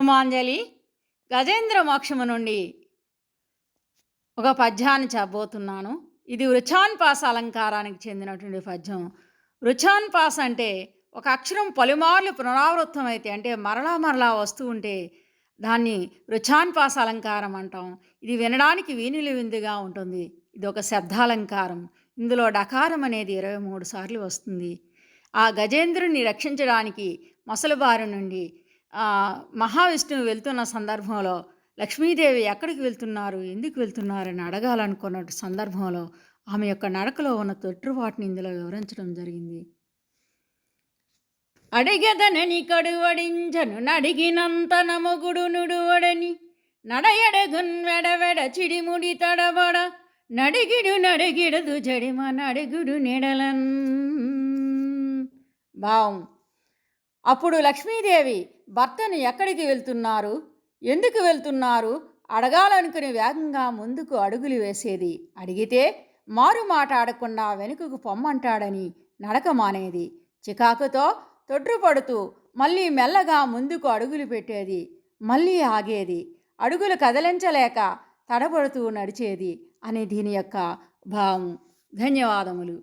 మాంజలి గజేంద్ర మోక్షము నుండి ఒక పద్యాన్ని చెప్పబోతున్నాను. ఇది వృచాన్పాస అలంకారానికి చెందినటువంటి పద్యం. వృచాన్పాస అంటే ఒక అక్షరం పలుమార్లు పునరావృతం అయితే, అంటే మరలా మరలా వస్తూ ఉంటే దాన్ని వృచాన్పాస అలంకారం అంటాం. ఇది వినడానికి వీణుల విందుగా ఉంటుంది. ఇది ఒక శబ్దాలంకారం. ఇందులో డకారం అనేది 23 సార్లు వస్తుంది. ఆ గజేంద్రుని రక్షించడానికి మొసలిబారి నుండి మహావిష్ణువు వెళ్తున్న సందర్భంలో లక్ష్మీదేవి ఎక్కడికి వెళ్తున్నారు, ఎందుకు వెళ్తున్నారని అడగాలనుకున్న సందర్భంలో ఆమె యొక్క నడకలో ఉన్న తొట్టుబాటుని ఇందులో వివరించడం జరిగింది. అడిగెదనని కడువడించను నడిగినంత నమగుడు నుడువడని నడయడగున్ వెడవెడ చిడిముడి తడబడ నడిగిడదు జడిమ నడిగుడు నెడలన్. భావం: అప్పుడు లక్ష్మీదేవి భర్తను ఎక్కడికి వెళ్తున్నారు, ఎందుకు వెళ్తున్నారు అడగాలనుకుని వేగంగా ముందుకు అడుగులు వేసేది. అడిగితే మారు మాట్లాడకుండా వెనుకకు పొమ్మంటాడని నడక మానేది. చికాకుతో తొట్రుపడుతూ మళ్ళీ మెల్లగా ముందుకు అడుగులు పెట్టేది. మళ్ళీ ఆగేది. అడుగులు కదిలించలేక తడబడుతూ నడిచేది అని దీని యొక్క భావం. ధన్యవాదములు.